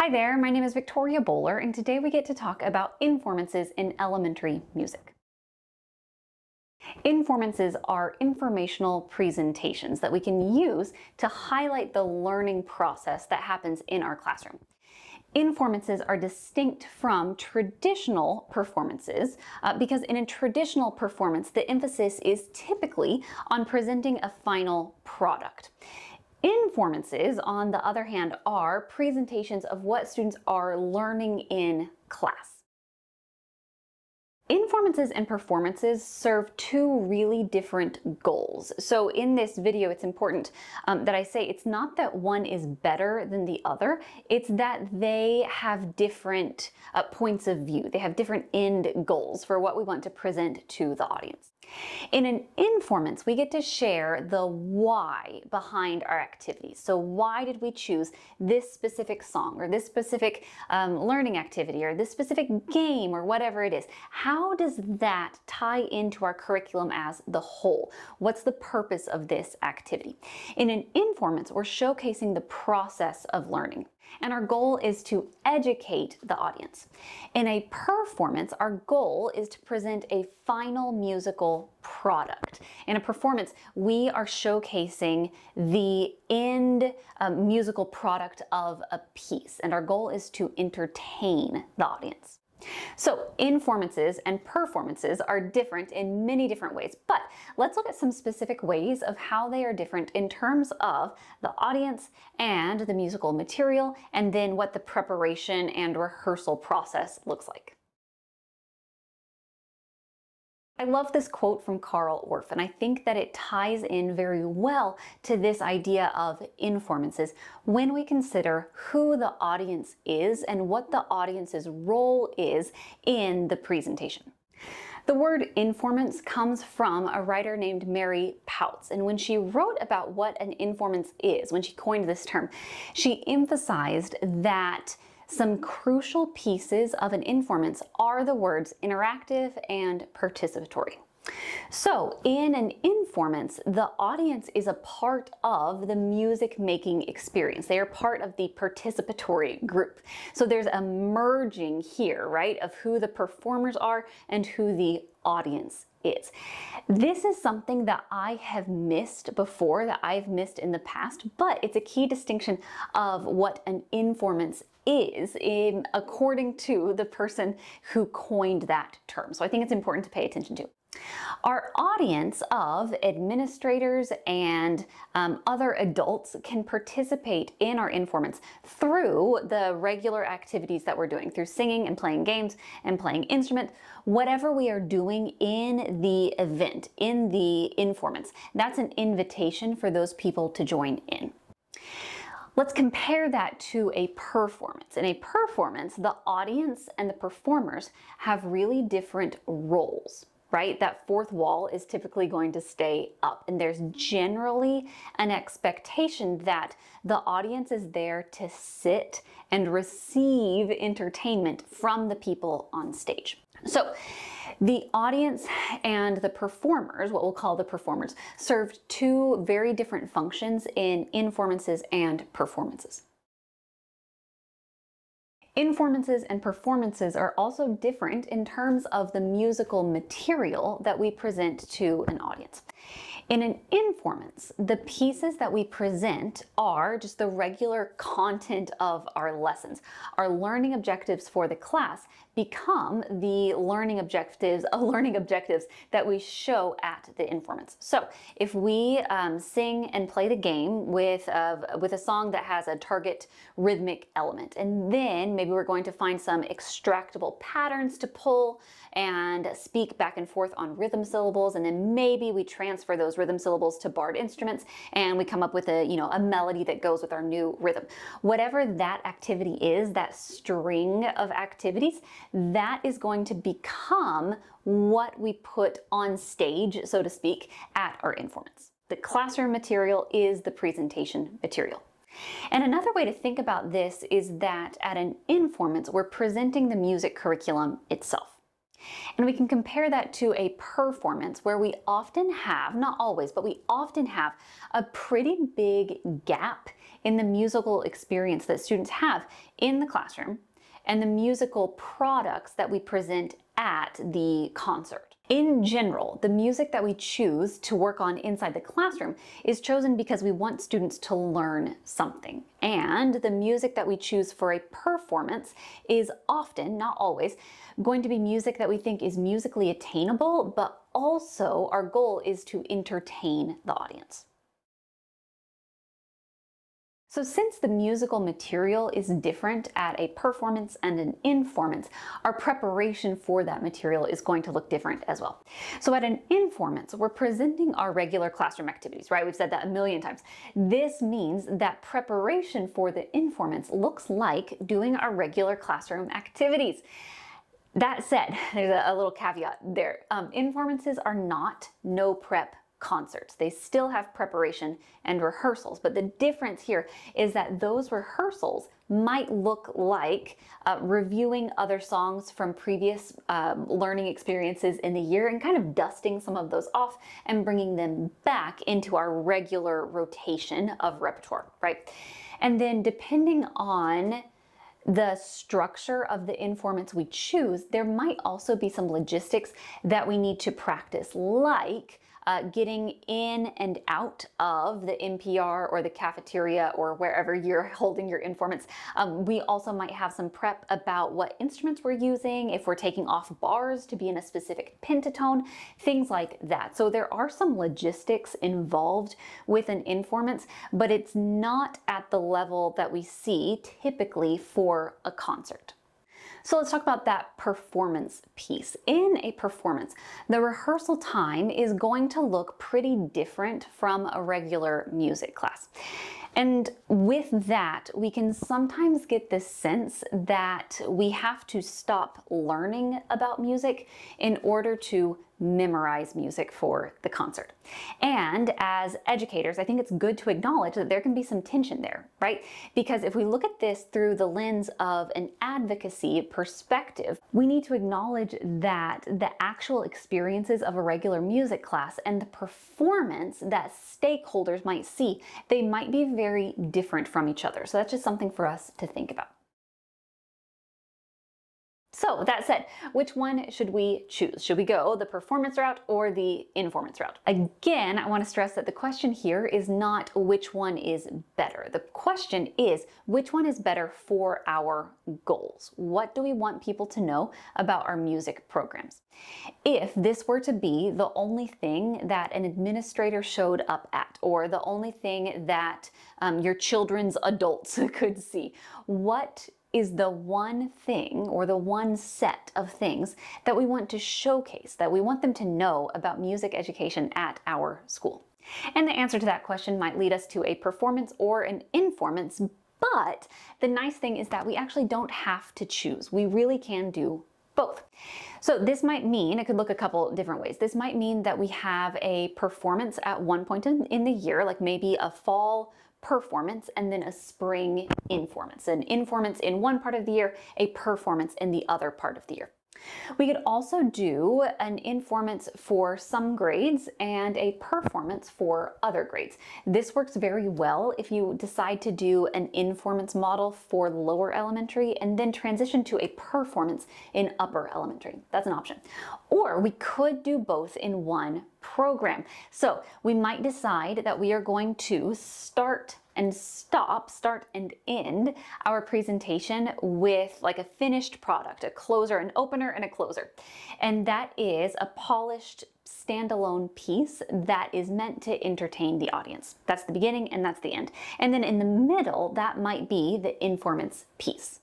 Hi there, my name is Victoria Bowler, and today we get to talk about informances in elementary music. Informances are informational presentations that we can use to highlight the learning process that happens in our classroom. Informances are distinct from traditional performances because in a traditional performance, the emphasis is typically on presenting a final product. Informances, on the other hand, are presentations of what students are learning in class. Informances and performances serve two really different goals. So in this video, it's important that I say it's not that one is better than the other, it's that they have different points of view. They have different end goals for what we want to present to the audience. In an informant, we get to share the why behind our activities. So why did we choose this specific song or this specific learning activity or this specific game or whatever it is? How does that tie into our curriculum as the whole? What's the purpose of this activity? In an informant, we're showcasing the process of learning, and our goal is to educate the audience. In a performance, our goal is to present a final musical product. In a performance, we are showcasing the end musical product of a piece, and our goal is to entertain the audience. So informances and performances are different in many different ways, but let's look at some specific ways of how they are different in terms of the audience and the musical material, and then what the preparation and rehearsal process looks like. I love this quote from Carl Orff, and I think that it ties in very well to this idea of informances when we consider who the audience is and what the audience's role is in the presentation. The word informants comes from a writer named Mary Pouts, and when she wrote about what an informant is, when she coined this term, she emphasized that some crucial pieces of an informant are the words interactive and participatory. So in an informant, the audience is a part of the music making experience. They are part of the participatory group. So there's a merging here, right, of who the performers are and who the audience is. This is something that I have missed before, that I've missed in the past, but it's a key distinction of what an informant is according to the person who coined that term. So I think it's important to pay attention to. Our audience of administrators and other adults can participate in our informants through the regular activities that we're doing, through singing and playing games and playing instruments, whatever we are doing in the event, in the informants. That's an invitation for those people to join in. Let's compare that to a performance. In a performance, the audience and the performers have really different roles, right? That fourth wall is typically going to stay up, and there's generally an expectation that the audience is there to sit and receive entertainment from the people on stage. So the audience and the performers, what we'll call the performers, served two very different functions in informances and performances. Informances and performances are also different in terms of the musical material that we present to an audience. In an informant, the pieces that we present are just the regular content of our lessons. Our learning objectives for the class become the learning objectives that we show at the informants. So if we sing and play the game with a song that has a target rhythmic element, and then maybe we're going to find some extractable patterns to pull and speak back and forth on rhythm syllables, and then maybe we transfer those rhythm syllables to barred instruments and we come up with a melody that goes with our new rhythm. Whatever that activity is, that string of activities, that is going to become what we put on stage, so to speak, at our informants. The classroom material is the presentation material. And another way to think about this is that at an informant, we're presenting the music curriculum itself. And we can compare that to a performance where we often have, not always, but we often have a pretty big gap in the musical experience that students have in the classroom and the musical products that we present at the concert. In general, the music that we choose to work on inside the classroom is chosen because we want students to learn something. And the music that we choose for a performance is often, not always, going to be music that we think is musically attainable, but also our goal is to entertain the audience. So since the musical material is different at a performance and an informance, our preparation for that material is going to look different as well. So at an informance, we're presenting our regular classroom activities, right? We've said that a million times. This means that preparation for the informance looks like doing our regular classroom activities. That said, there's a little caveat there. Informances are not no prep concerts. They still have preparation and rehearsals, but the difference here is that those rehearsals might look like reviewing other songs from previous learning experiences in the year and kind of dusting some of those off and bringing them back into our regular rotation of repertoire, right? And then depending on the structure of the informants we choose, there might also be some logistics that we need to practice, like getting in and out of the NPR or the cafeteria or wherever you're holding your informants. We also might have some prep about what instruments we're using, if we're taking off bars to be in a specific pentatone, things like that. So there are some logistics involved with an informant, but it's not at the level that we see typically for a concert. So let's talk about that performance piece. In a performance, the rehearsal time is going to look pretty different from a regular music class. And with that, we can sometimes get this sense that we have to stop learning about music in order to memorize music for the concert. And as educators, I think it's good to acknowledge that there can be some tension there, right? Because if we look at this through the lens of an advocacy perspective, we need to acknowledge that the actual experiences of a regular music class and the performance that stakeholders might see, they might be very different from each other. So that's just something for us to think about. So that said, which one should we choose? Should we go the performance route or the informants route? Again, I want to stress that the question here is not which one is better. The question is which one is better for our goals? What do we want people to know about our music programs? If this were to be the only thing that an administrator showed up at, or the only thing that your children's adults could see, what is the one thing or the one set of things that we want to showcase, that we want them to know about music education at our school? And the answer to that question might lead us to a performance or an informants, but the nice thing is that we actually don't have to choose. We really can do both. So this might mean, it could look a couple different ways. This might mean that we have a performance at one point in the year, like maybe a fall performance and then a spring informants. An informants in one part of the year, a performance in the other part of the year. We could also do an informants for some grades and a performance for other grades. This works very well if you decide to do an informants model for lower elementary and then transition to a performance in upper elementary. That's an option. Or we could do both in one program. So we might decide that we are going to start and end our presentation with like a finished product, a closer, an opener, and a closer. And that is a polished standalone piece that is meant to entertain the audience. That's the beginning and that's the end. And then in the middle, that might be the informants piece.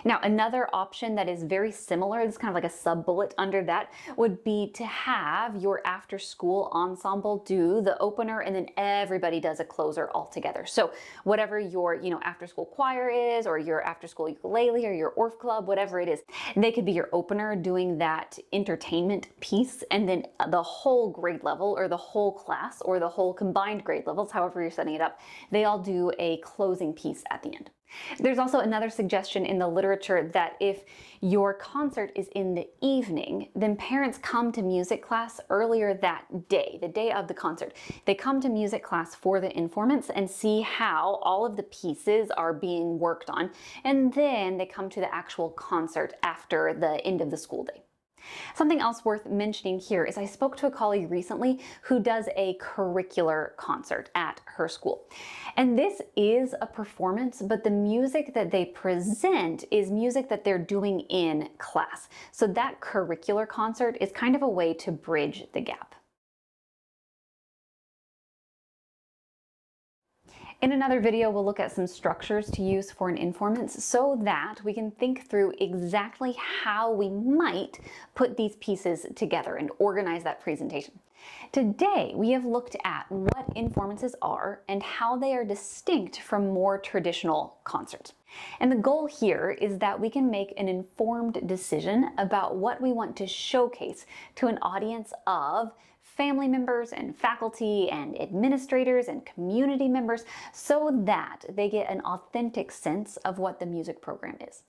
Now, another option that is very similar, it's kind of like a sub-bullet under that, would be to have your after-school ensemble do the opener and then everybody does a closer all together. So whatever your, after-school choir is, or your after-school ukulele, or your Orff club, whatever it is, they could be your opener doing that entertainment piece, and then the whole grade level, or the whole class, or the whole combined grade levels, however you're setting it up, they all do a closing piece at the end. There's also another suggestion in the literature that if your concert is in the evening, then parents come to music class earlier that day, the day of the concert. They come to music class for the Informants and see how all of the pieces are being worked on, and then they come to the actual concert after the end of the school day. Something else worth mentioning here is I spoke to a colleague recently who does a curricular concert at her school. And this is a performance, but the music that they present is music that they're doing in class. So that curricular concert is kind of a way to bridge the gap. In another video, we'll look at some structures to use for an Informance so that we can think through exactly how we might put these pieces together and organize that presentation. Today, we have looked at what Informances are and how they are distinct from more traditional concerts. And the goal here is that we can make an informed decision about what we want to showcase to an audience of family members and faculty and administrators and community members so that they get an authentic sense of what the music program is.